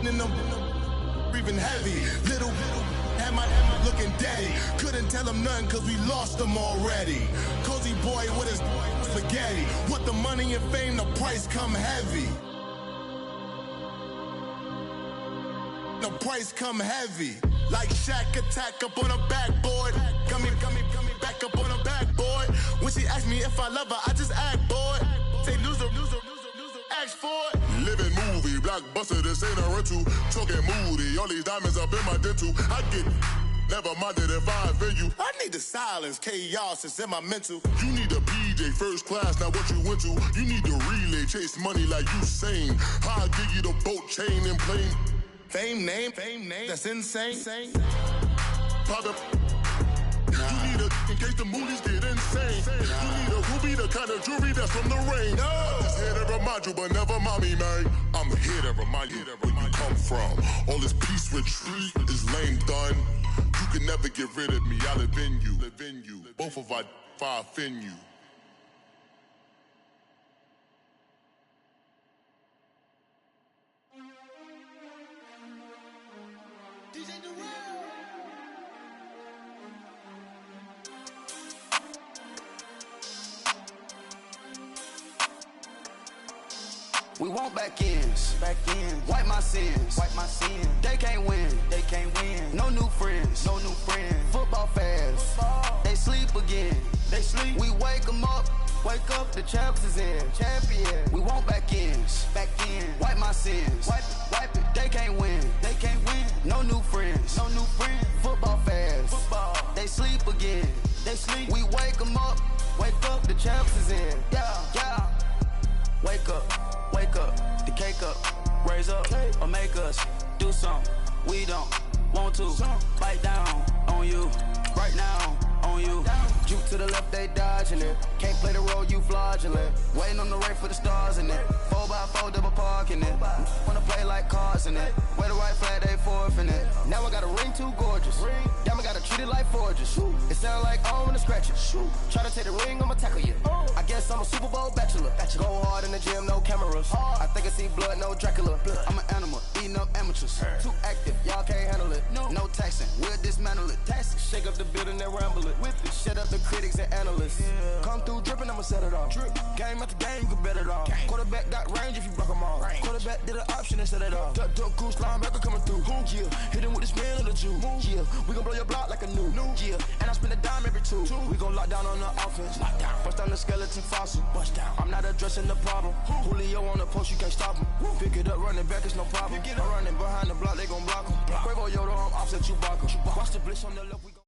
in them breathing heavy. Little had my looking daddy. Couldn't tell him nothing cause we lost him already. Cozy boy with his spaghetti. Want the money and fame, the price come heavy. The price come heavy. Like Shaq attack up on a backboard. Gummy, back up on a backboard. When she asked me if I love her, I just act bored. Say loser, ask for it. Living movie, blockbuster, this ain't a rental. Talking moody, all these diamonds up in my dental. I get never minded if I offend you. I need the silence, chaos is in my mental. You need a PJ, first class, not what you went to. You need the relay, chase money like you sane. I'll give you the boat, chain, and plane. Fame name, that's insane. Pop you need a, in case the movies get insane. You need a ruby, the kind of jewelry that's from the rain. I'm just here to remind you, but never mommy, man. I'm here to remind you where you come from. All this peace retreat is lame done. You can never get rid of me, I live in you. Both of our fire offend you. We want back ends, wipe my sins, They can't win, No new friends, Football fans, they sleep again, We wake them up, the champs is in, champion. We want back ends, wipe my sins, wipe it. They can't win, No new friends, Football fans, they sleep again, We wake them up, the champs is in, yeah. Wake up, the cake up, raise up, or make us do something we don't want to. Bite down on you, right now on you. Juke to the left, they dodging it. Can't play the role, you fraudulent. Waiting on the race for the stars in it. 4x4 double parking it. Wanna play like cars in it. Wear the right flag, they forfeit it. Now I got a ring too gorgeous. Damn, I gotta treat it like forges. It sound like I'm gonna scratch it. Try to take the ring, I'ma tackle you. I guess I'm a Super Bowl bachelor. Go hard in the gym, no cameras. I think I see blood, no Dracula. I'm an animal, eating up amateurs. Too active, y'all can't handle it. No taxing, we'll dismantle it. Shake up the building and ramble it. Whip it, shut up the critics and analysts. Come through dripping, I'ma set it off. Game after game, you can bet it off. Quarterback got range if you block them off. Quarterback did an option and set it off. Duck, goose, linebacker coming through. Yeah, hit him with the spin of the Jew. Yeah, we gon' blow your block like a new. Yeah, and I spend a dime every two. We gon' lock down on the offense. Bust down the skeleton fossil. I'm not addressing the problem. Julio on the post, you can't stop him. Pick it up, running back, it's no problem. I'm running behind the block, they gon' block him. Quavo Yoda, I'm offset Chewbacca. Watch the blitz on the left, we go.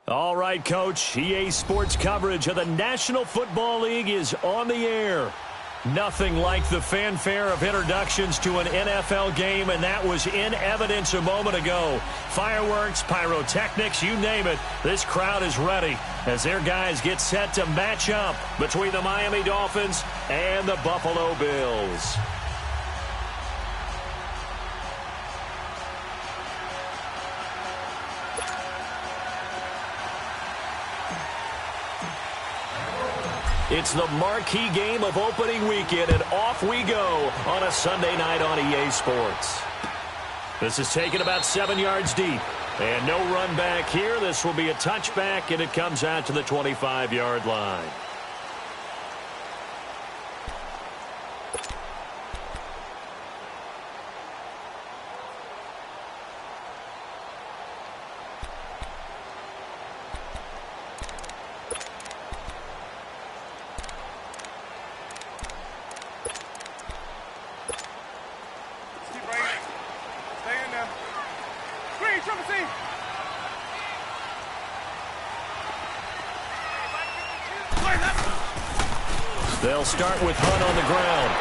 All right, Coach. EA Sports coverage of the National Football League is on the air. Nothing like the fanfare of introductions to an NFL game, and that was in evidence a moment ago. Fireworks, pyrotechnics, you name it. This crowd is ready as their guys get set to match up between the Miami Dolphins and the Buffalo Bills. It's the marquee game of opening weekend, and off we go on a Sunday night on EA Sports. This is taken about 7 yards deep, and no run back here. This will be a touchback, and it comes out to the 25-yard line. They'll start with Hunt on the ground.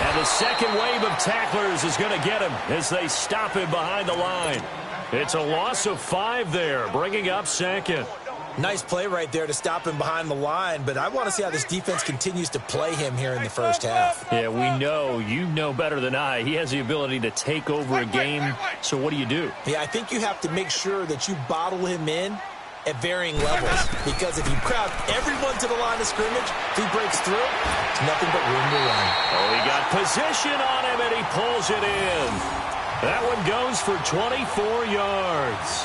And the second wave of tacklers is going to get him as they stop him behind the line. It's a loss of 5 there, bringing up second. Nice play right there to stop him behind the line, but I want to see how this defense continues to play him here in the first half. Yeah, we know. You know better than I. He has the ability to take over a game, so what do you do? Yeah, I think you have to make sure that you bottle him in at varying levels, because if you crowd everyone to the line of scrimmage, if he breaks through, it's nothing but room to run. Oh, he got position on him, and he pulls it in. That one goes for 24 yards.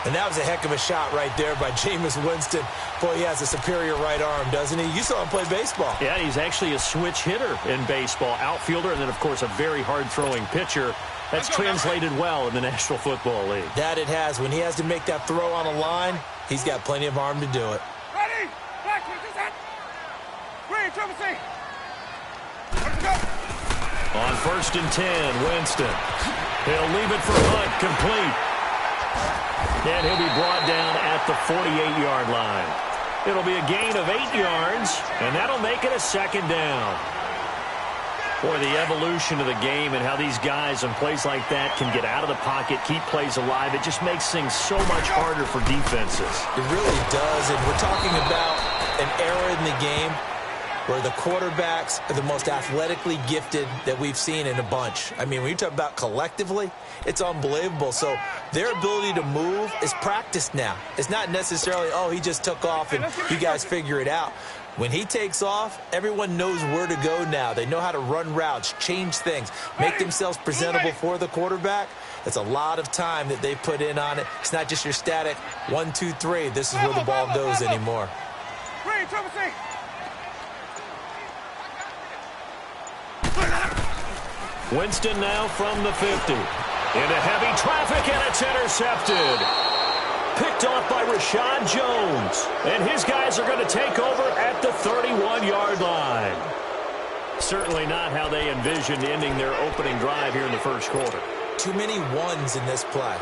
And that was a heck of a shot right there by Jameis Winston. Boy, he has a superior right arm, doesn't he? You saw him play baseball. Yeah, he's actually a switch hitter in baseball. Outfielder, and then, of course, a very hard-throwing pitcher. That's translated well in the National Football League. That it has. When he has to make that throw on a line, he's got plenty of arm to do it. Ready? Back to this end. Green, triple C. Let's go. On 1st and 10, Winston. He'll leave it for Hunt, complete. And he'll be brought down at the 48-yard line. It'll be a gain of 8 yards, and that'll make it a second down. Boy, the evolution of the game and how these guys in plays like that can get out of the pocket, keep plays alive, it just makes things so much harder for defenses. It really does, and we're talking about an era in the game where the quarterbacks are the most athletically gifted that we've seen in a bunch. I mean, when you talk about collectively, it's unbelievable. So their ability to move is practiced now. It's not necessarily, oh, he just took off and you guys figure it out. When he takes off, everyone knows where to go now. They know how to run routes, change things, make themselves presentable for the quarterback. It's a lot of time that they put in on it. It's not just your static 1, 2, 3. This is where the ball goes anymore. Green, triple C. Winston now from the 50. Into heavy traffic, and it's intercepted. Picked off by Rashad Jones. And his guys are going to take over at the 31-yard line. Certainly not how they envisioned ending their opening drive here in the first quarter. Too many ones in this play.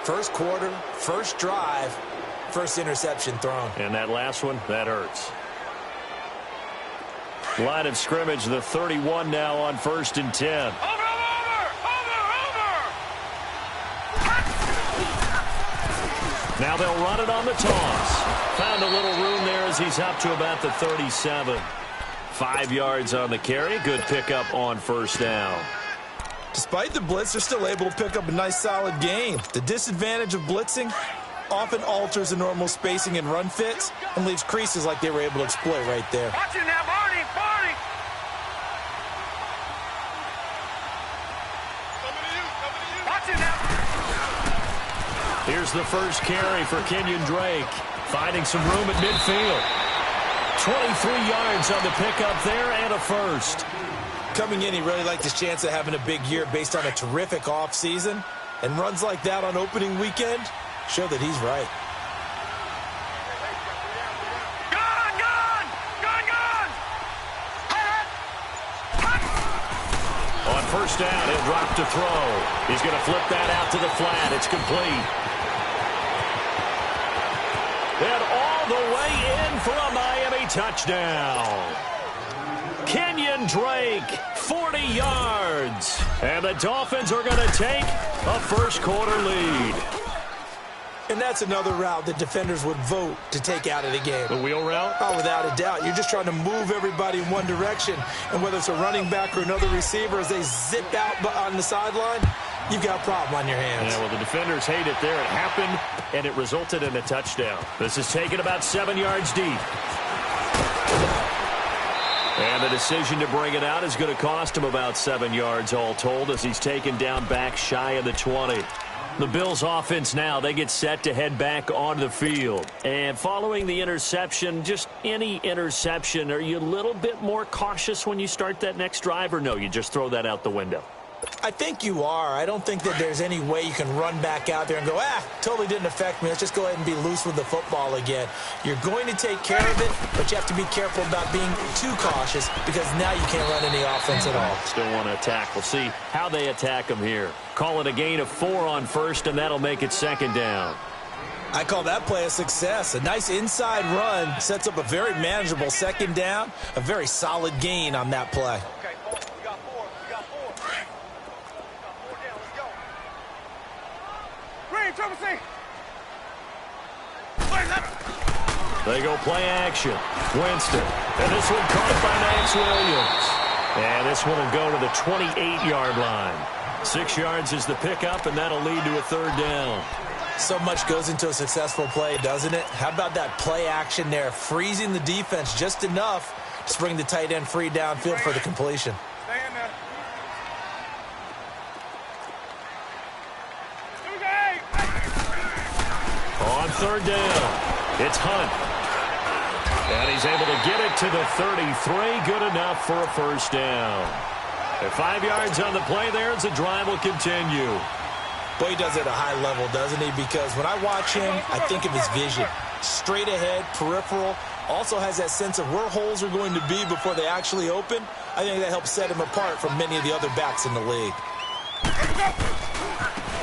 First quarter, first drive, first interception thrown. And that last one, that hurts. Line of scrimmage, the 31 now on 1st and 10. Now they'll run it on the toss. Found a little room there as he's up to about the 37. 5 yards on the carry. Good pickup on 1st down. Despite the blitz, they're still able to pick up a nice solid gain. The disadvantage of blitzing often alters the normal spacing and run fits and leaves creases like they were able to exploit right there. Watch it now, Barney, Barney. Watch it now. Here's the first carry for Kenyon Drake. Finding some room at midfield. 23 yards on the pickup there and a first. Coming in, he really liked his chance of having a big year based on a terrific offseason. And runs like that on opening weekend show that he's right. On 1st down, he'll drop to throw. He's going to flip that out to the flat. It's complete. And all the way in for a Miami touchdown. Kenyon Drake, 40 yards. And the Dolphins are going to take a first quarter lead. And that's another route that defenders would vote to take out of the game. The wheel route? Oh, without a doubt. You're just trying to move everybody in one direction. And whether it's a running back or another receiver, as they zip out on the sideline, you've got a problem on your hands. Yeah, well, the defenders hate it there. It happened, and it resulted in a touchdown. This is taken about 7 yards deep. And the decision to bring it out is going to cost him about 7 yards all told as he's taken down back shy of the 20. The Bills offense now, they get set to head back onto the field. And following the interception, just any interception, are you a little bit more cautious when you start that next drive, or no, you just throw that out the window? I think you are. I don't think that there's any way you can run back out there and go, totally didn't affect me. Let's just go ahead and be loose with the football again. You're going to take care of it, but you have to be careful about being too cautious because now you can't run any offense at all. Still want to attack. We'll see how they attack them here. Call it a gain of 4 on 1st, and that'll make it 2nd down. I call that play a success. A nice inside run sets up a very manageable 2nd down, a very solid gain on that play. They go play action. Winston. And this one caught by Max Williams. And this one will go to the 28-yard line. 6 yards is the pickup, and that'll lead to a 3rd down. So much goes into a successful play, doesn't it? How about that play action there, freezing the defense just enough to bring the tight end free downfield for the completion. Stay in there. On third down, it's Hunt. And he's able to get it to the 33. Good enough for a first down. And 5 yards on the play there as the drive will continue. Boy, he does it at a high level, doesn't he? Because when I watch him, I think of his vision. Straight ahead, peripheral. Also has that sense of where holes are going to be before they actually open. I think that helps set him apart from many of the other backs in the league.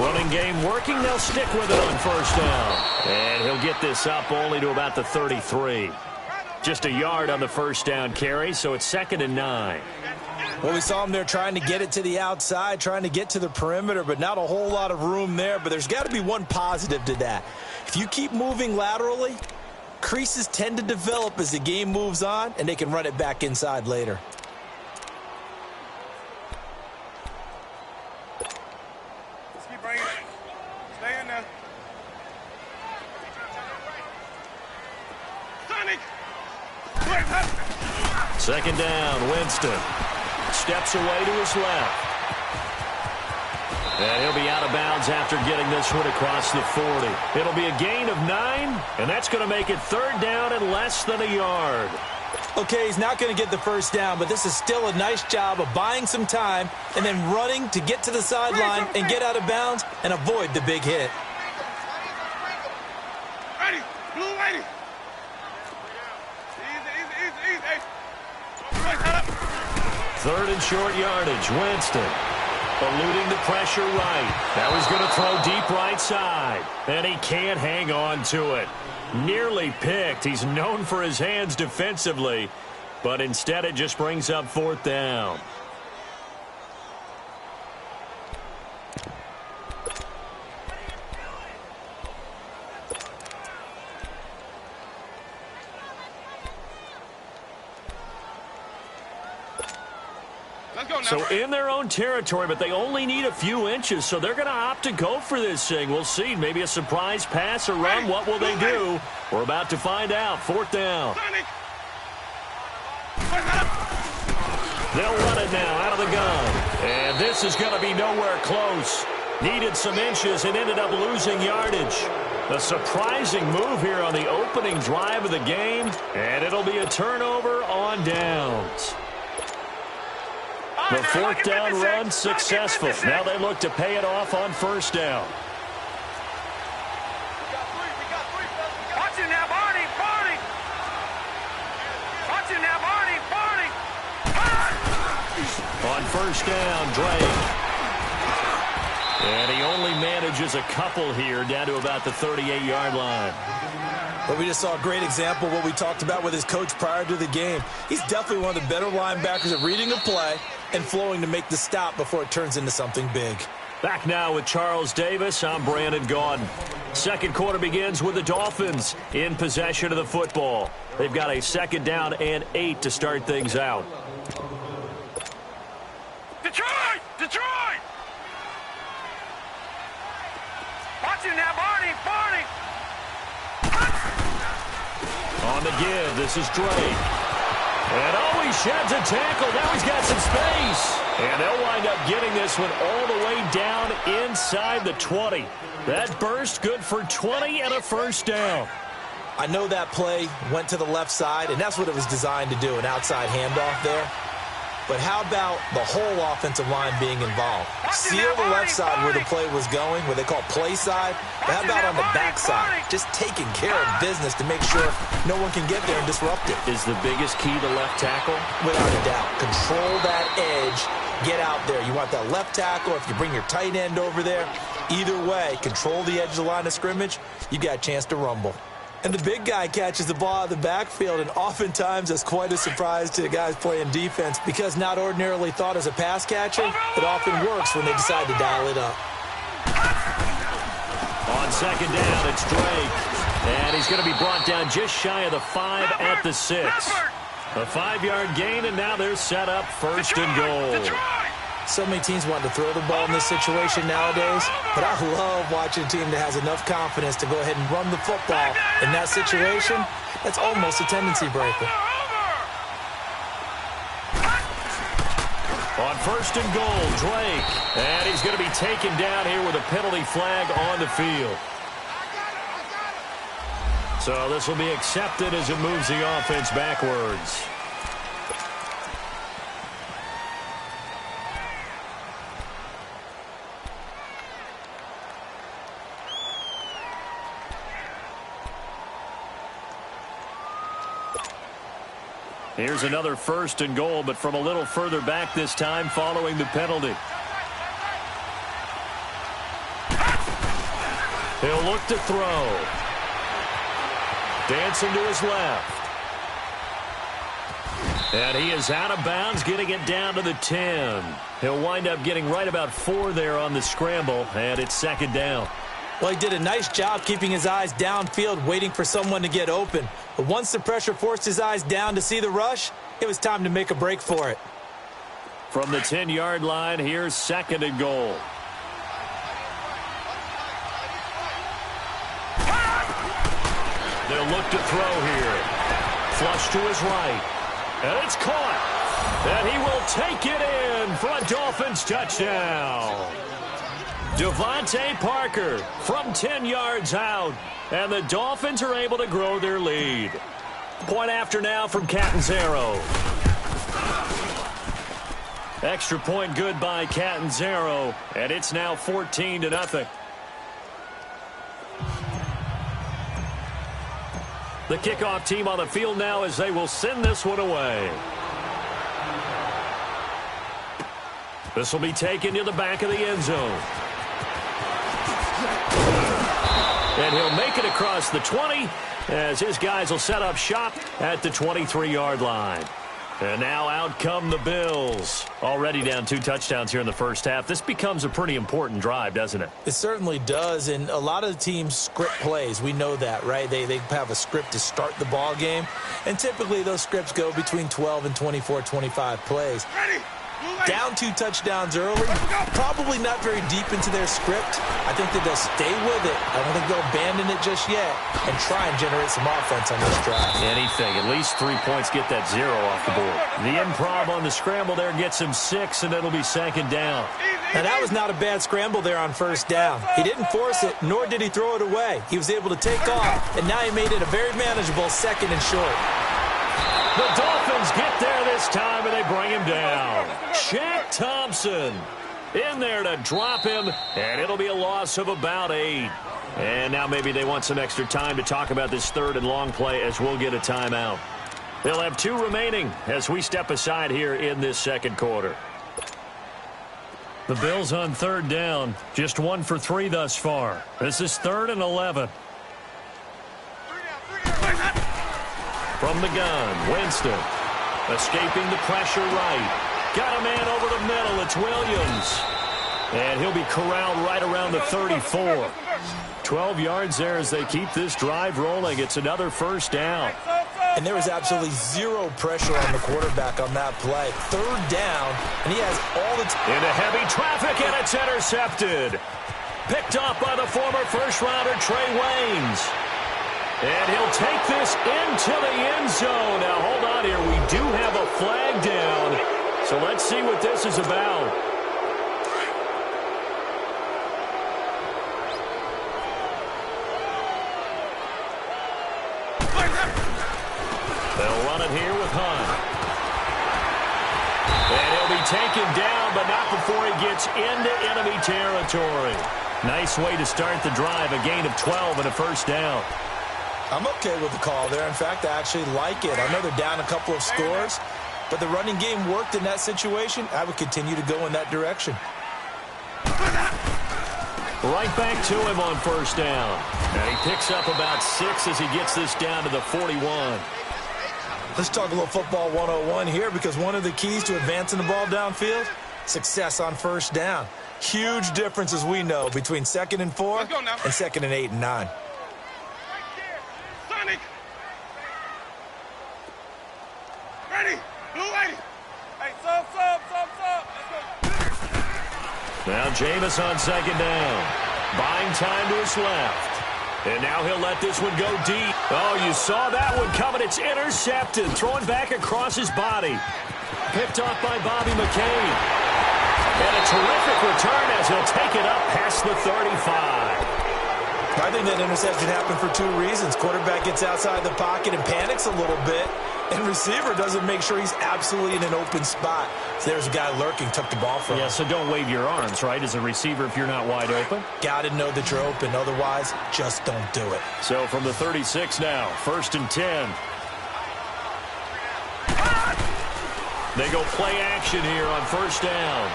Running game working. They'll stick with it on first down. And he'll get this up only to about the 33. Just a yard on the first down carry, so it's 2nd and 9. Well, we saw him there trying to get it to the outside, trying to get to the perimeter, but not a whole lot of room there. But there's got to be one positive to that. If you keep moving laterally, creases tend to develop as the game moves on, and they can run it back inside later. Let's keep bringing it. Stay in there. Sonic! 2nd down, Winston. Steps away to his left. And he'll be out of bounds after getting this one across the 40. It'll be a gain of 9, and that's going to make it 3rd down and less than a yard. Okay, he's not going to get the first down, but this is still a nice job of buying some time and then running to get to the sideline and get out of bounds and avoid the big hit. Ready. Blue ready. Easy. 3rd and short yardage, Winston. Eluding the pressure right. Now he's going to throw deep right side. And he can't hang on to it. Nearly picked. He's known for his hands defensively. But instead it just brings up 4th down. So in their own territory, but they only need a few inches, so they're going to opt to go for this thing. We'll see. Maybe a surprise pass or run. What will they do? We're about to find out. 4th down. They'll run it now out of the gun. And this is going to be nowhere close. Needed some inches and ended up losing yardage. A surprising move here on the opening drive of the game, and it'll be a turnover on downs. The 4th down run successful. Now they look to pay it off on 1st down. Watch it now, Barney. Watch it now, Barney. On 1st down, Drake. And he only manages a couple here down to about the 38-yard line. But we just saw a great example of what we talked about with his coach prior to the game. He's definitely one of the better linebackers at reading a play and flowing to make the stop before it turns into something big. Back now with Charles Davis, I'm Brandon Gaudin. Second quarter begins with the Dolphins in possession of the football. They've got a 2nd down and 8 to start things out. Detroit! Watch it now, Barney. On the give, this is Drake. And he sheds a tackle. Now he's got some space. And they'll wind up getting this one all the way down inside the 20. That burst good for 20 and a 1st down. I know that play went to the left side, and that's what it was designed to do, an outside handoff there. But how about the whole offensive line being involved? Seal the left side where the play was going, what they call play side. But how about on the back side? Just taking care of business to make sure no one can get there and disrupt it. Is the biggest key the left tackle? Without a doubt. Control that edge. Get out there. You want that left tackle. If you bring your tight end over there, either way, control the edge of the line of scrimmage, you got a chance to rumble. And the big guy catches the ball out of the backfield, and oftentimes that's quite a surprise to the guys playing defense because not ordinarily thought as a pass catcher, it often works when they decide to dial it up. On 2nd down, it's Drake. And he's going to be brought down just shy of the 5 at the 6. A 5-yard gain, and now they're set up 1st and goal. So many teams want to throw the ball in this situation nowadays, but I love watching a team that has enough confidence to go ahead and run the football. In that situation, that's almost a tendency breaker. On 1st and goal, Drake. And he's going to be taken down here with a penalty flag on the field. So this will be accepted as it moves the offense backwards. Here's another 1st and goal, but from a little further back this time following the penalty. He'll look to throw. Dancing to his left. And he is out of bounds, getting it down to the 10. He'll wind up getting right about 4 there on the scramble, and it's 2nd down. Well, he did a nice job keeping his eyes downfield, waiting for someone to get open. But once the pressure forced his eyes down to see the rush, it was time to make a break for it. From the 10-yard line, here's 2nd and goal. They'll look to throw here. Flush to his right. And it's caught. And he will take it in for a Dolphins touchdown. Devontae Parker from 10 yards out. And the Dolphins are able to grow their lead. Point after now from Catanzaro. Extra point good by Catanzaro. And it's now 14-0. The kickoff team on the field now as they will send this one away. This will be taken to the back of the end zone. And he'll make it across the 20 as his guys will set up shop at the 23-yard line. And now out come the Bills. Already down 2 touchdowns here in the first half. This becomes a pretty important drive, doesn't it? It certainly does, and a lot of the teams script plays. We know that, right? They have a script to start the ball game, and typically those scripts go between 12 and 24, 25 plays. Down 2 touchdowns early, probably not very deep into their script. I think that they'll stay with it. I don't think they'll abandon it just yet and try and generate some offense on this drive. Anything. At least 3 points, get that 0 off the board. The improv on the scramble there gets him 6, and it'll be 2nd down. Now, that was not a bad scramble there on 1st down. He didn't force it, nor did he throw it away. He was able to take off, and now he made it a very manageable 2nd and short. The Dolphins get there this time, and they bring him down. Shaq Thompson in there to drop him, and it'll be a loss of about 8. And now maybe they want some extra time to talk about this 3rd and long play as we'll get a timeout. They'll have 2 remaining as we step aside here in this 2nd quarter. The Bills on 3rd down, just 1 for 3 thus far. This is 3rd and 11. From the gun, Winston, escaping the pressure right. Got a man over the middle, it's Williams. And he'll be corralled right around the 34. 12 yards there as they keep this drive rolling. It's another 1st down. And there was absolutely 0 pressure on the quarterback on that play. 3rd down, and he has all the time. Into heavy traffic, and it's intercepted. Picked off by the former first-rounder Trey Waynes. And he'll take this into the end zone. Now, hold on here. We do have a flag down. So let's see what this is about. They'll run it here with Hunt. And he'll be taken down, but not before he gets into enemy territory. Nice way to start the drive. A gain of 12 and a 1st down. I'm okay with the call there. In fact, I actually like it. I know they're down a couple of scores, but the running game worked in that situation. I would continue to go in that direction. Right back to him on 1st down. And he picks up about 6 as he gets this down to the 41. Let's talk a little football 101 here, because one of the keys to advancing the ball downfield, success on 1st down. Huge difference, as we know, between 2nd and 4 and 2nd and 8 and 9. Ready? Blue 80. Hey, sub. Now Jameis on 2nd down. Buying time to his left. And now he'll let this one go deep. Oh, you saw that one coming. It's intercepted. Thrown back across his body. Picked off by Bobby McCain. And a terrific return as he'll take it up past the 35. I think that interception happened for two reasons. Quarterback gets outside the pocket and panics a little bit, and receiver doesn't make sure he's absolutely in an open spot. So there's a guy lurking, took the ball from him. Yeah, so don't wave your arms, right, as a receiver if you're not wide open. Got to know that you're open. Otherwise, just don't do it. So from the 36 now, 1st and 10. They go play action here on 1st down.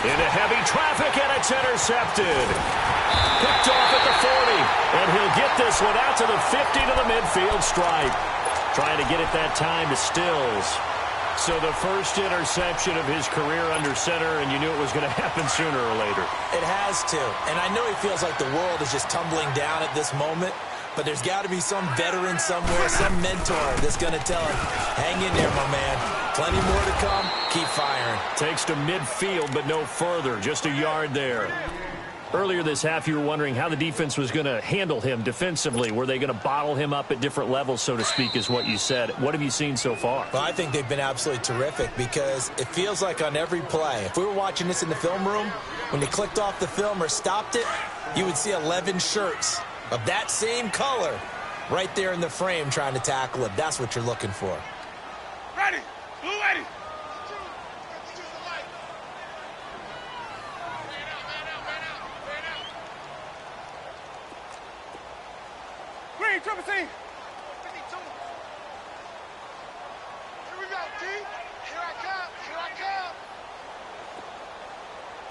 Into heavy traffic, and it's intercepted. Picked off at the 40, and he'll get this one out to the 50 to the midfield stripe. Trying to get it that time to Stills. So the first interception of his career under center, and you knew it was going to happen sooner or later. It has to, and I know he feels like the world is just tumbling down at this moment, but there's got to be some veteran somewhere, some mentor that's going to tell him, hang in there, my man. Plenty more to come. Keep firing. Takes to midfield, but no further. Just a yard there. Earlier this half, you were wondering how the defense was going to handle him defensively. Were they going to bottle him up at different levels, so to speak, is what you said. What have you seen so far? Well, I think they've been absolutely terrific because it feels like on every play, if we were watching this in the film room, when they clicked off the film or stopped it, you would see 11 shirts of that same color right there in the frame trying to tackle it. That's what you're looking for. Ready. Blue ready. Green, triple C. 52. Here we go, D. Here I come. Here I come.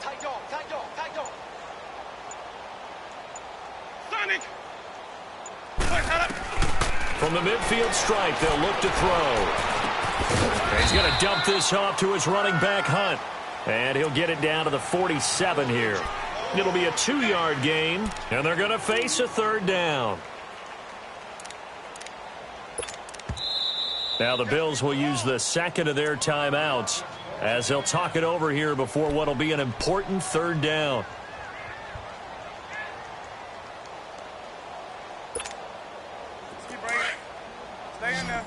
Tight dog, tight dog, tight dog. Sonic. From the midfield stripe, they'll look to throw. He's going to dump this off to his running back, Hunt. And he'll get it down to the 47 here. It'll be a 2-yard gain, and they're going to face a 3rd down. Now the Bills will use the second of their timeouts as they'll talk it over here before what will be an important 3rd down. Keep bringing it. Stay in there.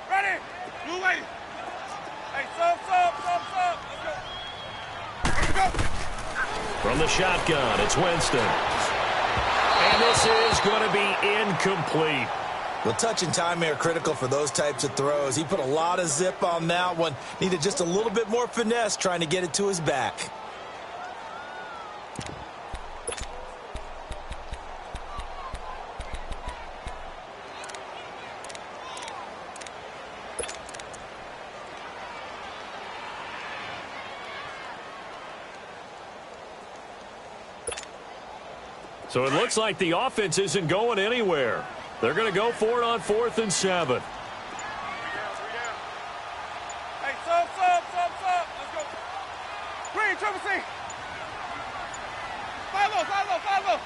Ready. Blue lady. Hey, sub. Let's go. From the shotgun, it's Winston. And this is going to be incomplete. Well, touch and time are critical for those types of throws. He put a lot of zip on that one. Needed just a little bit more finesse trying to get it to his back. So it looks like the offense isn't going anywhere. They're going to go for it on 4th and 7. Hey, sub. Let's go. Green, triple C. Follow.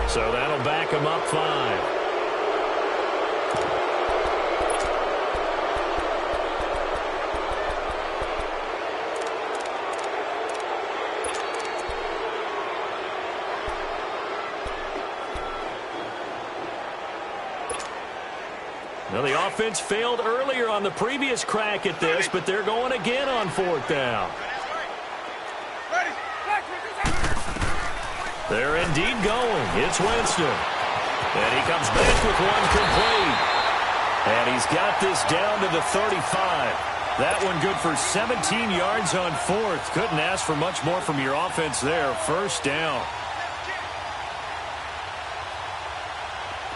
So that'll back him up 5. Now, the offense failed earlier on the previous crack at this, but they're going again on 4th down. They're indeed going. It's Winston. And he comes back with one complete. And he's got this down to the 35. That one good for 17 yards on 4th. Couldn't ask for much more from your offense there. 1st down.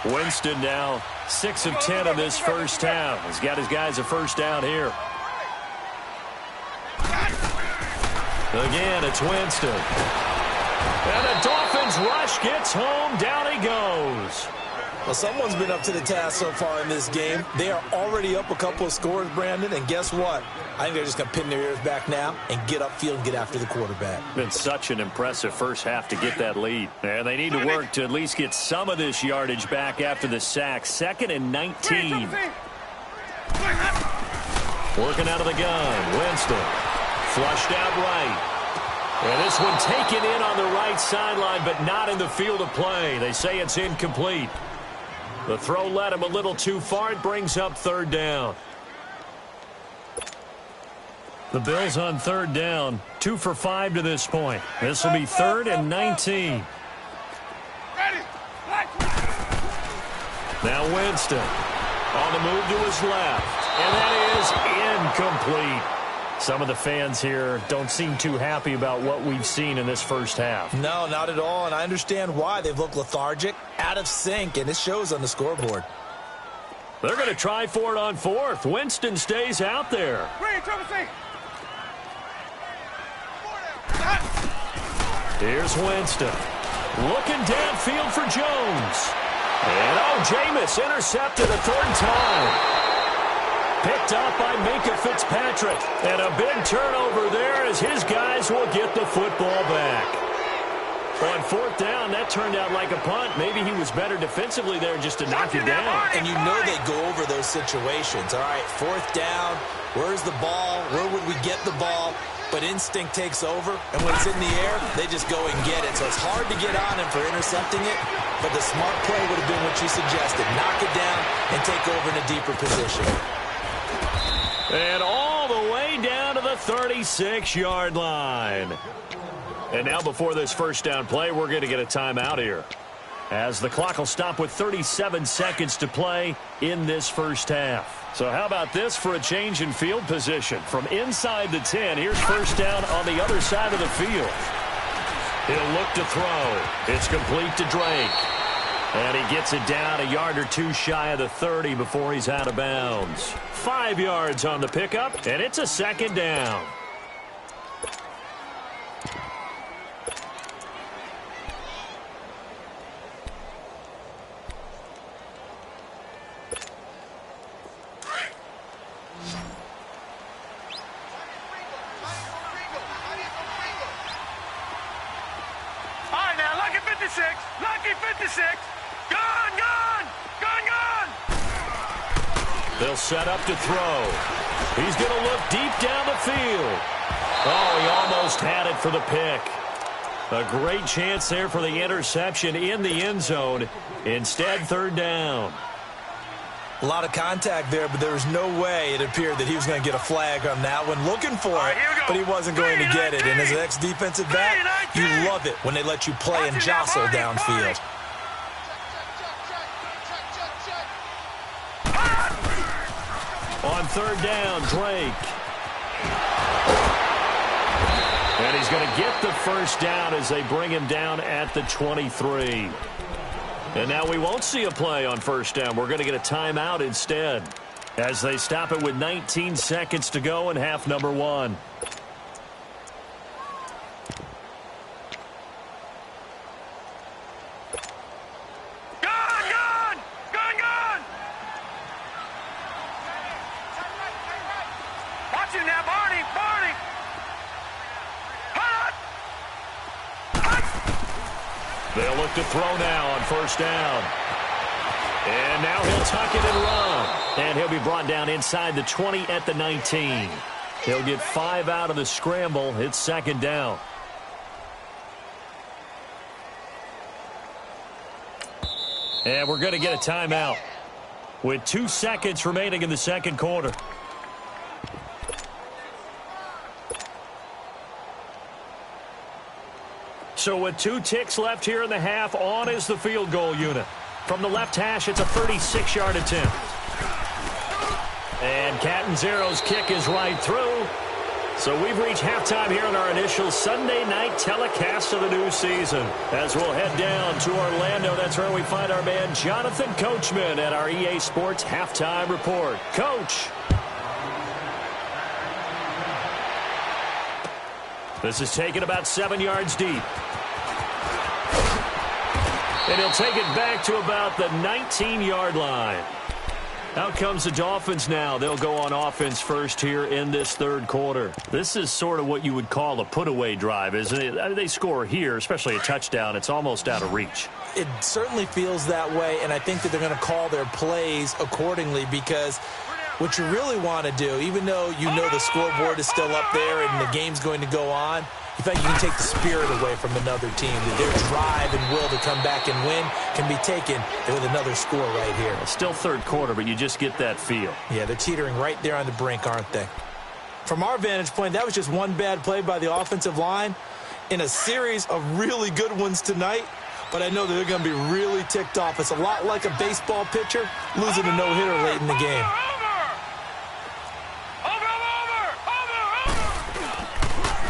Winston now 6 of 10 in this first half. He's got his guys a 1st down here. Again, it's Winston. And the Dolphins rush gets home. Down he goes. Well, someone's been up to the task so far in this game. They are already up a couple of scores, Brandon, and guess what? I think they're just going to pin their ears back now and get upfield and get after the quarterback. Been such an impressive first half to get that lead. And they need to work to at least get some of this yardage back after the sack. 2nd and 19. Working out of the gun. Winston. Flushed out right. And this one taken in on the right sideline, but not in the field of play. They say it's incomplete. The throw led him a little too far. It brings up 3rd down. The Bills on third down, 2 for 5 to this point. This will be 3rd and 19. Now Winston on the move to his left, and that is incomplete. Some of the fans here don't seem too happy about what we've seen in this first half. No, not at all, and I understand why. They've looked lethargic, out of sync, and it shows on the scoreboard. They're going to try for it on 4th. Winston stays out there. Here's Winston. Looking downfield for Jones. And Jameis intercepted a 3rd time. Picked up by Minka Fitzpatrick. And a big turnover there as his guys will get the football back. On 4th down, that turned out like a punt. Maybe he was better defensively there just to knock it down. And you know they go over those situations. All right, 4th down, where's the ball? Where would we get the ball? But instinct takes over, and when it's in the air, they just go and get it. So it's hard to get on him for intercepting it, but the smart play would have been what you suggested. Knock it down and take over in a deeper position. And all the way down to the 36-yard line. And now before this first down play, we're going to get a timeout here, as the clock will stop with 37 seconds to play in this first half. So how about this for a change in field position? From inside the 10, here's first down on the other side of the field. He'll look to throw. It's complete to Drake. And he gets it down a yard or two shy of the 30 before he's out of bounds. 5 yards on the pickup, and it's a 2nd down. Lucky 56. Gone. They'll set up to throw. He's going to look deep down the field. Oh, he almost had it for the pick. A great chance there for the interception in the end zone. Instead, 3rd down. A lot of contact there, but there was no way it appeared that he was going to get a flag on that one. Looking for it, but he wasn't going to get it. And as an ex-defensive back, you love it when they let you play and jostle downfield. On 3rd down, Drake. And he's going to get the first down as they bring him down at the 23. And now we won't see a play on first down. We're going to get a timeout instead, as they stop it with 19 seconds to go in half number 1. Gone. Watch it now, Barney. They'll look to throw now on first down. And now he'll tuck it and run. And he'll be brought down inside the 20 at the 19. He'll get 5 out of the scramble. It's 2nd down. And we're going to get a timeout with 2 seconds remaining in the second quarter. So with 2 ticks left here in the half, on is the field goal unit. From the left hash, it's a 36-yard attempt. And Catanzaro's kick is right through. So we've reached halftime here in our initial Sunday night telecast of the new season. As we'll head down to Orlando, that's where we find our man Jonathan Coachman at our EA Sports Halftime Report. Coach. This is taken about 7 yards deep. And he'll take it back to about the 19-yard line. Out comes the Dolphins now. They'll go on offense first here in this 3rd quarter. This is sort of what you would call a put-away drive, isn't it? I mean, they score here, especially a touchdown. It's almost out of reach. It certainly feels that way, and I think that they're going to call their plays accordingly, because what you really want to do, even though you know the scoreboard is still up there and the game's going to go on, in fact, you can take the spirit away from another team. That their drive and will to come back and win can be taken with another score right here. Still 3rd quarter, but you just get that feel. Yeah, they're teetering right there on the brink, aren't they? From our vantage point, that was just one bad play by the offensive line in a series of really good ones tonight, but I know that they're going to be really ticked off. It's a lot like a baseball pitcher losing a no-hitter late in the game.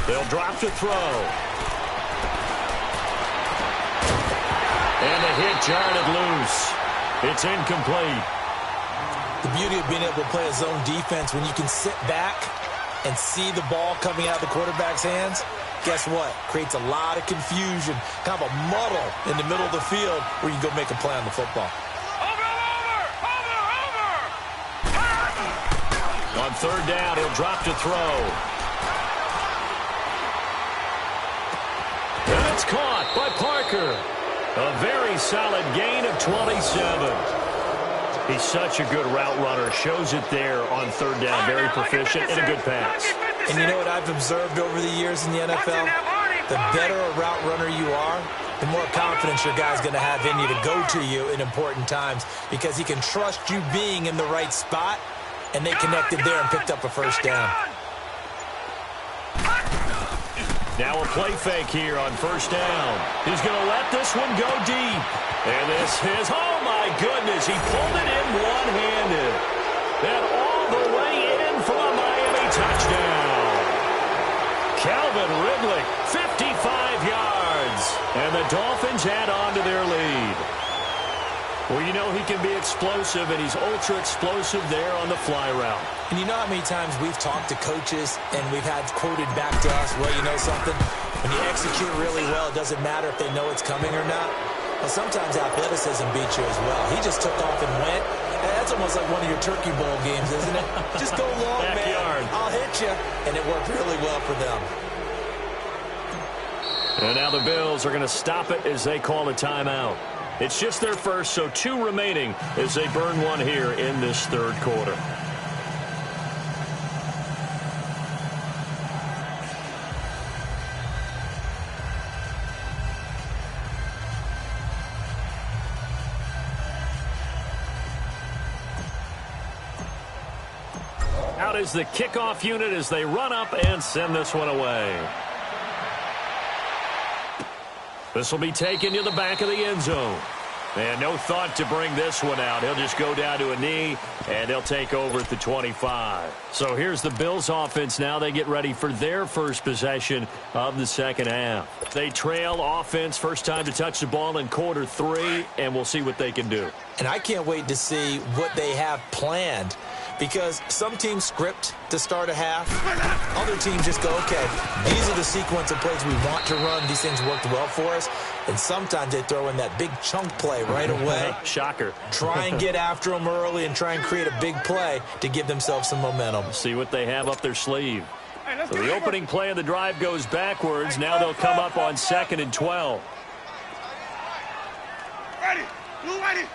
They'll drop to throw. And the hit jarred loose. It's incomplete. The beauty of being able to play a zone defense when you can sit back and see the ball coming out of the quarterback's hands, guess what? Creates a lot of confusion, kind of a muddle in the middle of the field where you go make a play on the football. On third down, he'll drop to throw. And it's caught by Parker. A very solid gain of 27. He's such a good route runner. Shows it there on third down. Very proficient and a good pass. And you know what I've observed over the years in the NFL? The better a route runner you are, the more confidence your guy's going to have in you to go to you in important times because he can trust you being in the right spot, and they connected there and picked up a first down. Now a play fake here on first down. He's going to let this one go deep. And this is, oh my goodness, he pulled it in one-handed. And all the way in for a Miami touchdown. Calvin Ridley, 55 yards. And the Dolphins add on to their lead. Well, you know he can be explosive, and he's ultra-explosive there on the fly route. And you know how many times we've talked to coaches and we've had quoted back to us, well, you know something? When you execute really well, it doesn't matter if they know it's coming or not. Well, sometimes athleticism beats you as well. He just took off and went. And that's almost like one of your Turkey Bowl games, isn't it? Just go long, Backyard. man. I'll hit you. And it worked really well for them. And now the Bills are going to stop it as they call a timeout. It's just their first, so 2 remaining as they burn one here in this third quarter. Out is the kickoff unit as they run up and send this one away. This will be taken to the back of the end zone. And no thought to bring this one out. He'll just go down to a knee, and they'll take over at the 25. So here's the Bills offense now. They get ready for their first possession of the second half. They trail offense, first time to touch the ball in quarter 3, and we'll see what they can do. And I can't wait to see what they have planned, because some teams script to start a half. Other teams just go, okay, these are the sequence of plays we want to run. These things worked well for us. And sometimes they throw in that big chunk play right away. Shocker. Try and get after them early and try and create a big play to give themselves some momentum. See what they have up their sleeve. So the opening play of the drive goes backwards. Now they'll come up on 2nd and 12. Ready. Blue ready.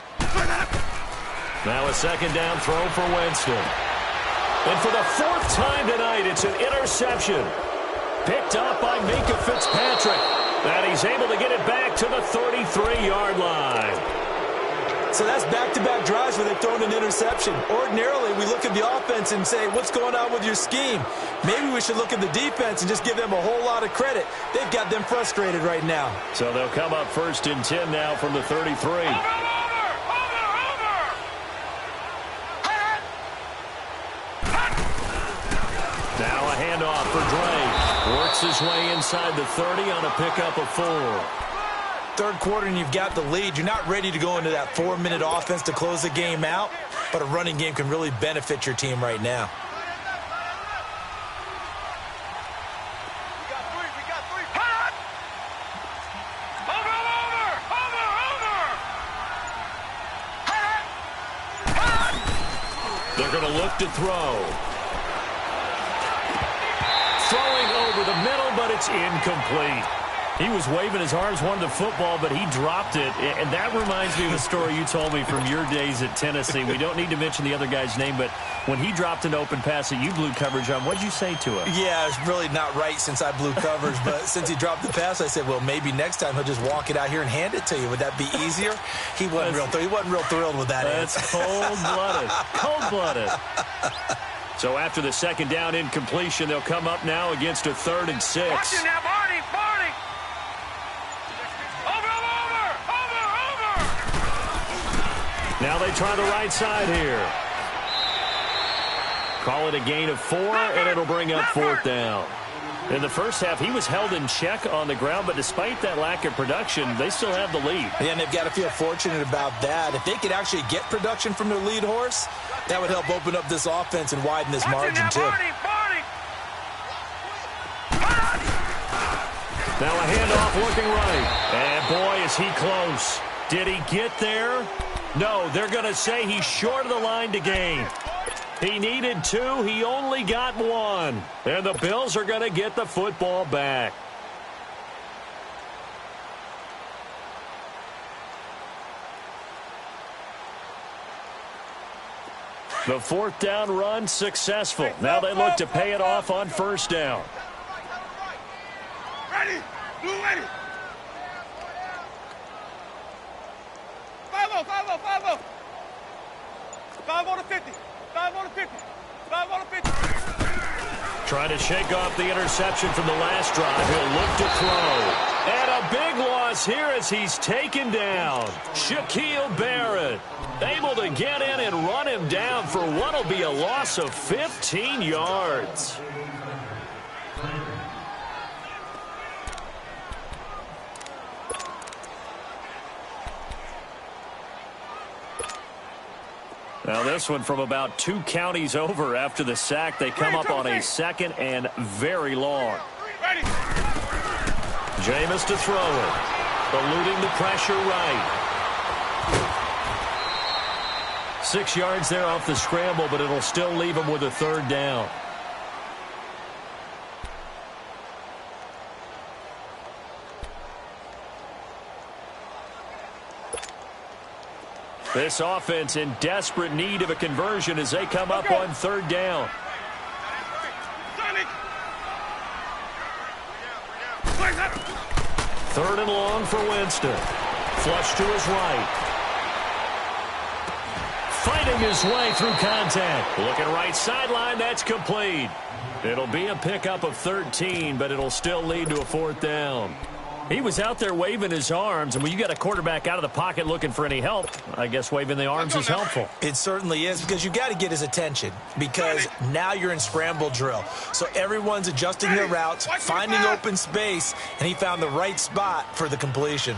Now a second down throw for Winston. And for the 4th time tonight, it's an interception. Picked up by Minka Fitzpatrick. And he's able to get it back to the 33-yard line. So that's back-to-back drives where they've thrown an interception. Ordinarily, we look at the offense and say, what's going on with your scheme? Maybe we should look at the defense and just give them a whole lot of credit. They've got them frustrated right now. So they'll come up 1st and 10 now from the 33. Now a handoff for Drake. Works his way inside the 30 on a pickup of 4. Third quarter and you've got the lead. You're not ready to go into that 4-minute offense to close the game out, but a running game can really benefit your team right now. We got three. Hot! Over! Hot! They're going to look to throw. Throwing over the middle, but it's incomplete. He was waving his arms, wanted the football, but he dropped it. And that reminds me of a story you told me from your days at Tennessee. We don't need to mention the other guy's name, but when he dropped an open pass that you blew coverage on, what did you say to him? Yeah, it's really not right since I blew coverage, but since he dropped the pass, I said, well, maybe next time he'll just walk it out here and hand it to you. Would that be easier? He wasn't real thrilled with that That's answer. cold-blooded. Cold-blooded. So after the second down incompletion, they'll come up now against a 3rd and 6. Watch it now, Barney. Over. Now they try the right side here. Call it a gain of 4, and it'll bring up 4th down. In the first half, he was held in check on the ground, but despite that lack of production, they still have the lead. Yeah, and they've got to feel fortunate about that. If they could actually get production from their lead horse, that would help open up this offense and widen this margin, too. Now a handoff looking right. And boy, is he close. Did he get there? No, they're going to say he's short of the line to gain. He needed 2. He only got 1. And the Bills are going to get the football back. The 4th down run successful. Now they look to pay it off on 1st down. Ready. Blue ready. 5-0. 5 on the 50. 5 on the 50. 5 on the 50. Trying to shake off the interception from the last drive. He'll look to throw. And a big loss here as he's taken down. Shaquille Barrett able to get in and run him down for what will be a loss of 15 yards. Now this one from about 2 counties over after the sack. They come up on a 2nd and very long. Jameis to throw it. Eluding the pressure right. 6 yards there off the scramble, but it'll still leave him with a 3rd down. This offense in desperate need of a conversion as they come up on 3rd down. 3rd and long for Winston. Flush to his right. Fighting his way through contact. Looking right sideline, that's complete. It'll be a pickup of 13, but it'll still lead to a 4th down. He was out there waving his arms, and when you got a quarterback out of the pocket looking for any help, I guess waving the arms is helpful. It certainly is, because you've got to get his attention, because now you're in scramble drill. So everyone's adjusting their routes, finding open space, and he found the right spot for the completion.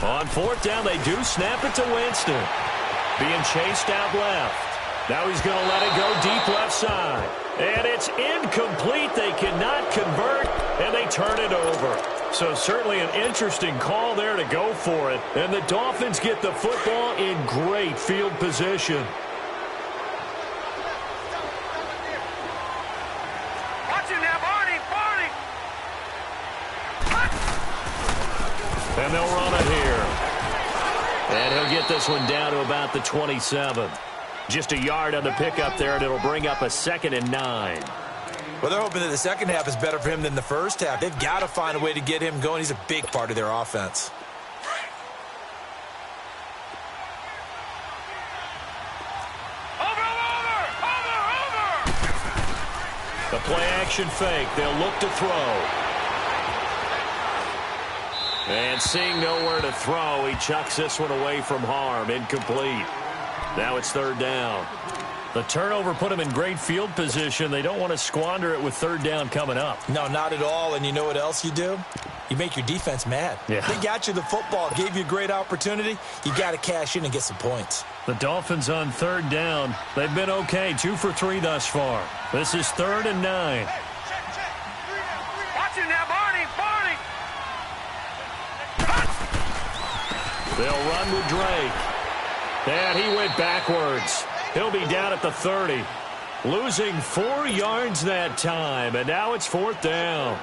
On 4th down, they do snap it to Winston. Being chased out left. Now he's going to let it go deep left side. And it's incomplete. They cannot convert, and they turn it over. So certainly an interesting call there to go for it. And the Dolphins get the football in great field position. Watch it now, Barney. And they'll run it here. And he'll get this one down to about the 27. Just a yard on the pickup there, and it'll bring up a 2nd and 9. Well, they're hoping that the second half is better for him than the first half. They've got to find a way to get him going. He's a big part of their offense. Over. The play-action fake. They'll look to throw. And seeing nowhere to throw, he chucks this one away from harm. Incomplete. Now it's 3rd down. The turnover put him in great field position. They don't want to squander it with 3rd down coming up. No, not at all. And you know what else you do? You make your defense mad. Yeah. They got you the football, gave you a great opportunity. You got to cash in and get some points. The Dolphins on 3rd down. They've been okay, 2 for 3 thus far. This is 3rd and 9. Watch it now, Barney. They'll run with Drake. And he went backwards. He'll be down at the 30. Losing 4 yards that time, and now it's 4th down.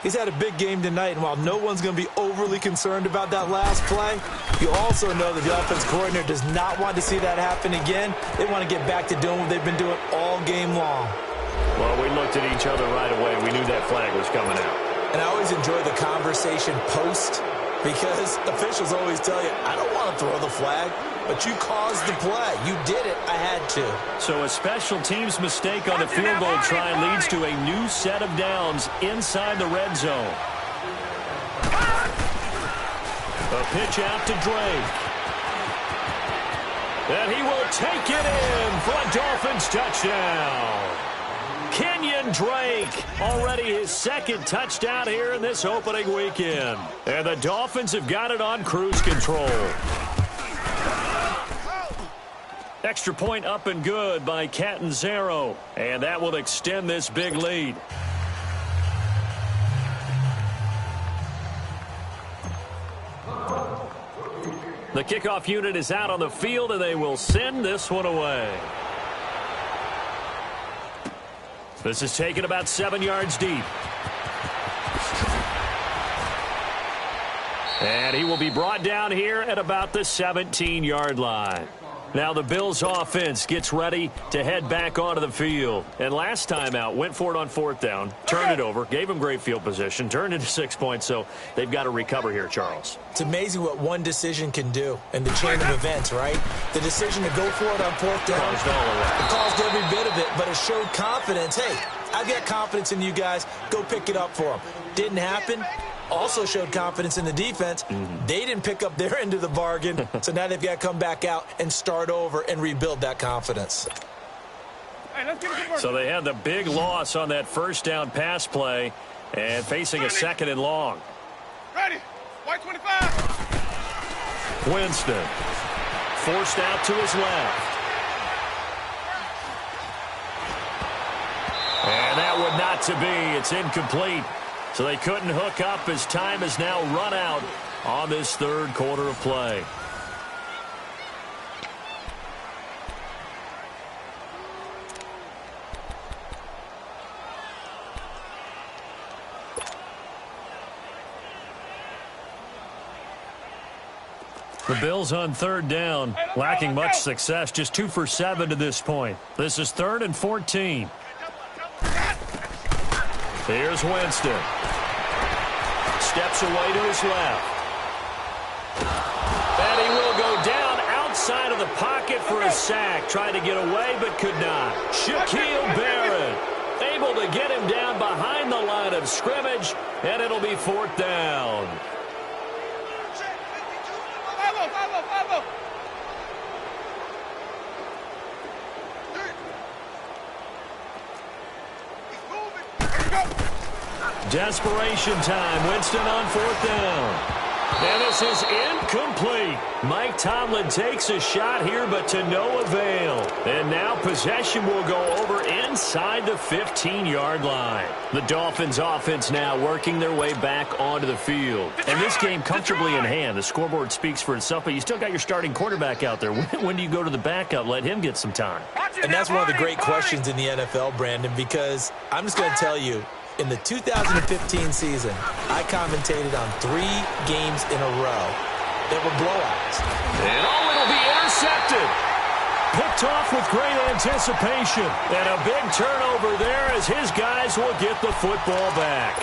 He's had a big game tonight, and while no one's going to be overly concerned about that last play, you also know that the offense coordinator does not want to see that happen again. They want to get back to doing what they've been doing all game long. Well, we looked at each other right away. We knew that flag was coming out. And I always enjoy the conversation post because officials always tell you, I don't want to throw the flag, but you caused the play. You did it. I had to. So a special teams mistake on the field goal try leads to a new set of downs inside the red zone. A pitch out to Drake. And he will take it in for a Dolphins touchdown. Kenyon Drake, already his second touchdown here in this opening weekend. And the Dolphins have got it on cruise control. Extra point up and good by Catanzaro. And that will extend this big lead. The kickoff unit is out on the field, and they will send this one away. This is taken about 7 yards deep. And he will be brought down here at about the 17-yard line. Now the Bills offense gets ready to head back onto the field. And last time out, went for it on fourth down, turned it over, gave them great field position, turned into 6 points, so they've got to recover here, Charles. It's amazing what one decision can do in the chain of events, right? The decision to go for it on fourth down, Caused all of it. It caused every bit of it, but it showed confidence. Hey, I've got confidence in you guys. Go pick it up for them. Didn't happen. Also showed confidence in the defense. They didn't pick up their end of the bargain, so now they've got to come back out and start over and rebuild that confidence. Hey, let's get it. So they had the big loss on that first down pass play and facing a second and long. Ready. White 25. Winston forced out to his left. And that would not to be. It's incomplete. So they couldn't hook up as time has now run out on this third quarter of play. The Bills on third down, lacking much success, just 2 for 7 to this point. This is 3rd and 14. Here's Winston. Steps away to his left. And he will go down outside of the pocket for a sack. Tried to get away but could not. Shaquille Barrett able to get him down behind the line of scrimmage, and it'll be 4th down. Follow. Desperation time. Winston on 4th down. And this is incomplete. Mike Tomlin takes a shot here, but to no avail. And now possession will go over inside the 15-yard line. The Dolphins offense now working their way back onto the field. And this game comfortably in hand. The scoreboard speaks for itself, but you still got your starting quarterback out there. When do you go to the backup? Let him get some time. And that's one of the great questions in the NFL, Brandon, because I'm just going to tell you, in the 2015 season, I commentated on 3 games in a row that were blowouts. And it'll be intercepted. Picked off with great anticipation. And a big turnover there as his guys will get the football back.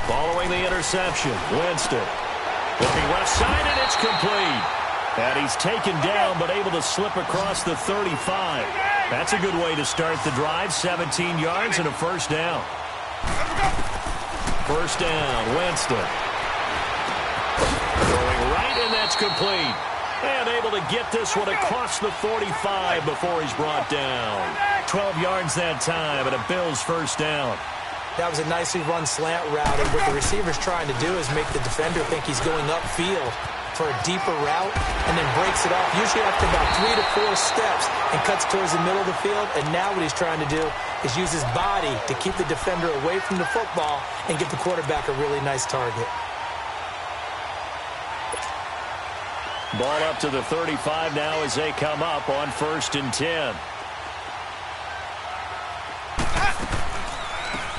Following the interception, Winston looking left side, and it's complete. And he's taken down, but able to slip across the 35. That's a good way to start the drive. 17 yards and a first down. First down, Winston. Going right, and that's complete. And able to get this one across the 45 before he's brought down. 12 yards that time, and a Bills first down. That was a nicely run slant route, and what the receiver's trying to do is make the defender think he's going upfield for a deeper route and then breaks it off, usually after about 3 to 4 steps, and cuts towards the middle of the field. And now what he's trying to do is use his body to keep the defender away from the football and give the quarterback a really nice target. Ball up to the 35 now as they come up on 1st and 10.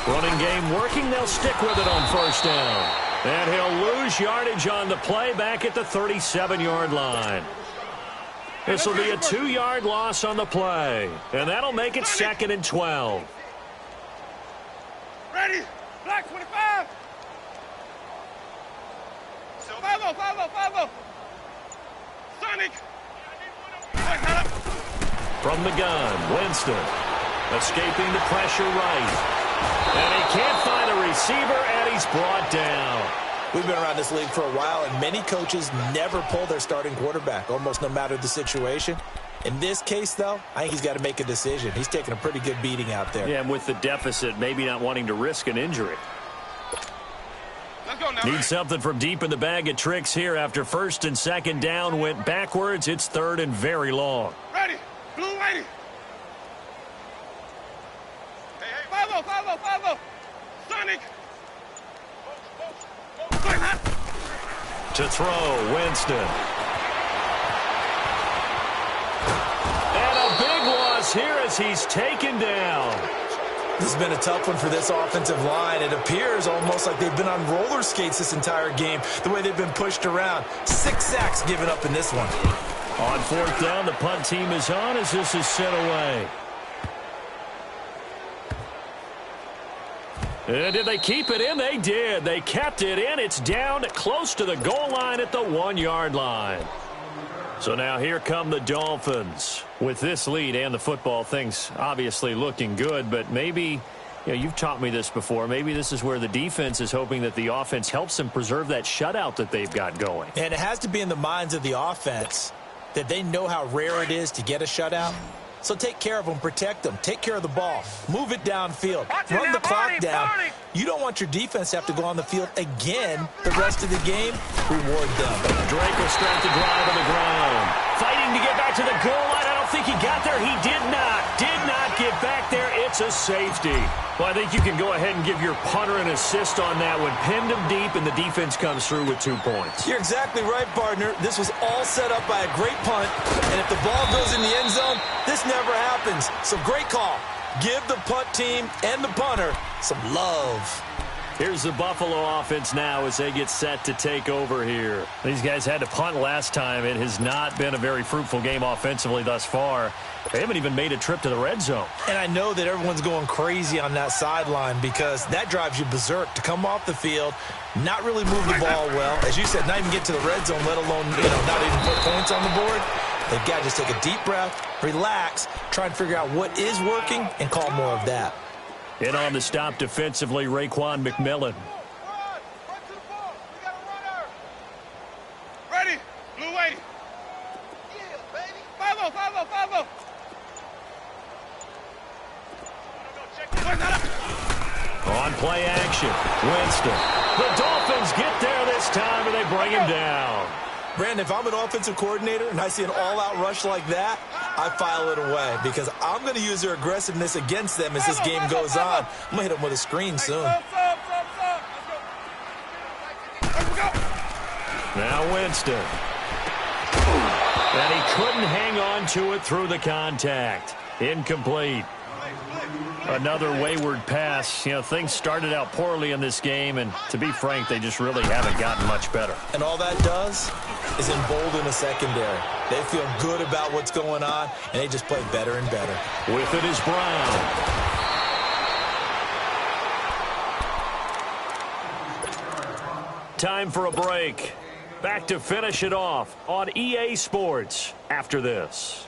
Running game working. They'll stick with it on first down. And he'll lose yardage on the play back at the 37-yard line. This will be a 2-yard loss on the play. And that'll make it 2nd and 12. Ready? Black 25. 5-0, 5-0, 5-0. Sonic. From the gun, Winston. Escaping the pressure right. And he can't find a receiver, and he's brought down. We've been around this league for a while, and many coaches never pull their starting quarterback, almost no matter the situation. In this case, though, I think he's got to make a decision. He's taking a pretty good beating out there. Yeah, and with the deficit, maybe not wanting to risk an injury. Let's go now. Need something from deep in the bag of tricks here after 1st and 2nd down went backwards. It's 3rd and very long. Ready? Blue lady. Hey, 5-0, 5-0, 5-0. Sonic. To throw, Winston. And a big loss here as he's taken down. This has been a tough one for this offensive line. It appears almost like they've been on roller skates this entire game, the way they've been pushed around. 6 sacks given up in this one. On 4th down, the punt team is on as this is sent away. And did they keep it in? They did. They kept it in. It's down close to the goal line at the 1-yard line. So now here come the Dolphins. With this lead and the football, things obviously looking good, but maybe, you've taught me this before, maybe this is where the defense is hoping that the offense helps them preserve that shutout that they've got going. And it has to be in the minds of the offense that they know how rare it is to get a shutout. So take care of them, protect them, take care of the ball, move it downfield, run the clock down. You don't want your defense to have to go on the field again the rest of the game. Reward them. Drake will start the drive on the ground. Fighting to get back to the goal line. I don't think he got there. He did not get back there. It's a safety. Well, I think you can go ahead and give your punter an assist on that one. Pinned him deep, and the defense comes through with 2 points. You're exactly right, partner. This was all set up by a great punt, and if the ball goes in the end zone, this never happens. So great call. Give the punt team and the punter some love. Here's the Buffalo offense now as they get set to take over here. These guys had to punt last time. It has not been a very fruitful game offensively thus far. They haven't even made a trip to the red zone. And I know that everyone's going crazy on that sideline because that drives you berserk to come off the field, not really move the ball well. As you said, not even get to the red zone, let alone not even put points on the board. They've got to just take a deep breath, relax, try and figure out what is working, and call more of that. In on the stop defensively, Raekwon McMillan. Ready? Blue lady. Yeah, baby. 5-0, 5-0, 5-0. On play action, Winston. The Dolphins get there this time, and they bring him down. Brandon, if I'm an offensive coordinator and I see an all-out rush like that, I file it away because I'm going to use their aggressiveness against them as this game goes on. I'm going to hit them with a screen soon. Now Winston. And he couldn't hang on to it through the contact. Incomplete. Another wayward pass. Things started out poorly in this game, and to be frank, they just really haven't gotten much better. And all that does is embolden the secondary. They feel good about what's going on, and they just play better and better. With it is Brown. Time for a break. Back to finish it off on EA Sports after this.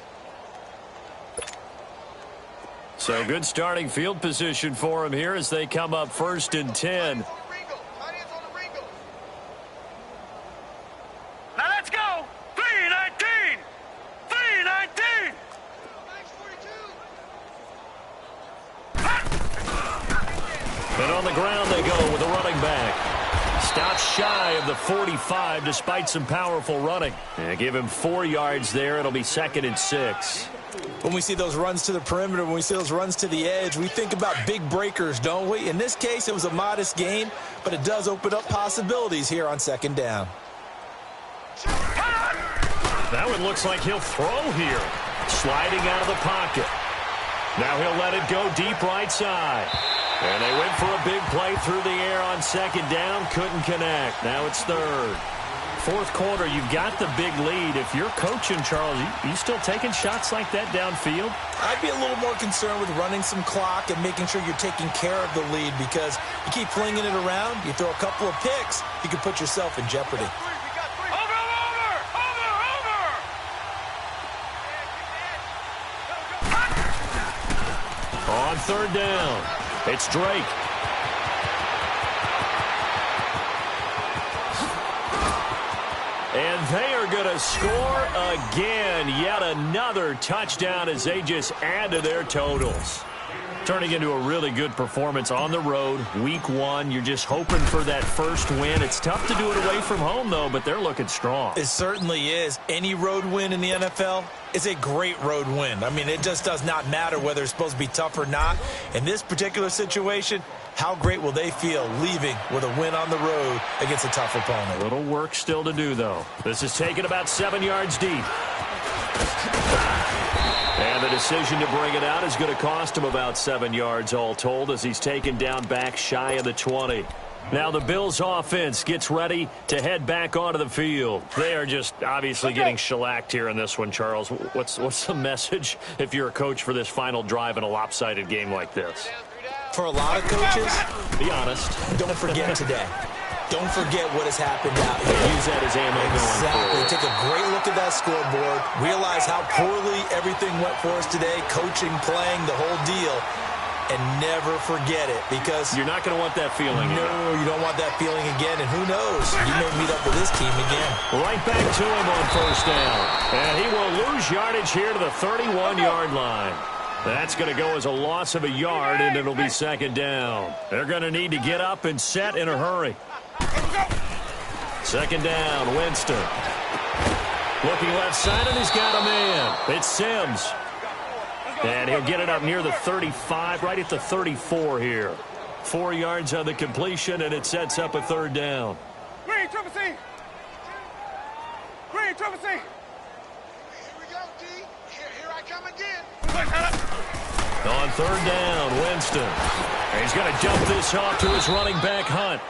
So good starting field position for them here as they come up 1st and 10. Now let's go. 3-19. 3-19. And on the ground they go with a running back. Stops shy of the 45 despite some powerful running. And give him 4 yards there. It'll be 2nd and 6. When we see those runs to the perimeter, when we see those runs to the edge, we think about big breakers, don't we? In this case, it was a modest gain, but it does open up possibilities here on 2nd down. That one looks like he'll throw here. Sliding out of the pocket. Now he'll let it go deep right side. And they went for a big play through the air on second down. Couldn't connect. Now it's third. Fourth quarter, you've got the big lead. If you're coaching, Charles, you still taking shots like that downfield? I'd be a little more concerned with running some clock and making sure you're taking care of the lead, because you keep flinging it around, you throw a couple of picks, you can put yourself in jeopardy. On third down, it's Drake. And they are going to score again. Yet another touchdown as they just add to their totals. Turning into a really good performance on the road. Week 1, you're just hoping for that first win. It's tough to do it away from home, though, but they're looking strong. It certainly is. Any road win in the NFL is a great road win. I mean, it just does not matter whether it's supposed to be tough or not. In this particular situation, how great will they feel leaving with a win on the road against a tough opponent? A little work still to do, though. This is taken about 7 yards deep. And the decision to bring it out is going to cost him about 7 yards all told, as he's taken down back shy of the 20. Now the Bills offense gets ready to head back onto the field. They are just obviously getting shellacked here in this one, Charles. What's the message if you're a coach for this final drive in a lopsided game like this? For a lot of coaches, be honest, don't forget today. Don't forget what has happened out here. Use that as ammo going forward. Take a great look at that scoreboard. Realize how poorly everything went for us today. Coaching, playing, the whole deal. And never forget it, because you're not going to want that feeling. No, you don't want that feeling again. And who knows? You may meet up with this team again. Right back to him on first down. And he will lose yardage here to the 31-yard line. That's going to go as a loss of a yard, and it'll be second down. They're going to need to get up and set in a hurry. Second down, Winston. Looking left side, and he's got a man. It's Sims. And he'll get it up near the 35, right at the 34 here. 4 yards on the completion, and it sets up a third down. Green, triple C. Green, triple C. Here we go, D. Here I come again. On third down, Winston. And he's going to dump this off to his running back, Hunt.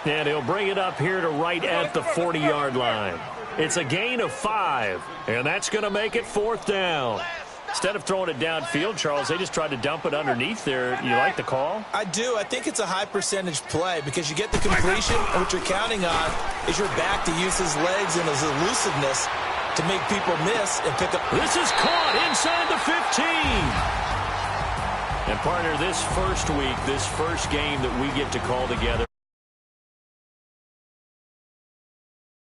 And he'll bring it up here to right at the 40-yard line. It's a gain of 5, and that's going to make it fourth down. Instead of throwing it downfield, Charles, they just tried to dump it underneath there. You like the call? I do. I think it's a high-percentage play, because you get the completion, and what you're counting on is your back to use his legs and his elusiveness to make people miss and pick up. This is caught inside the 15. And, partner, this first week, this first game that we get to call together.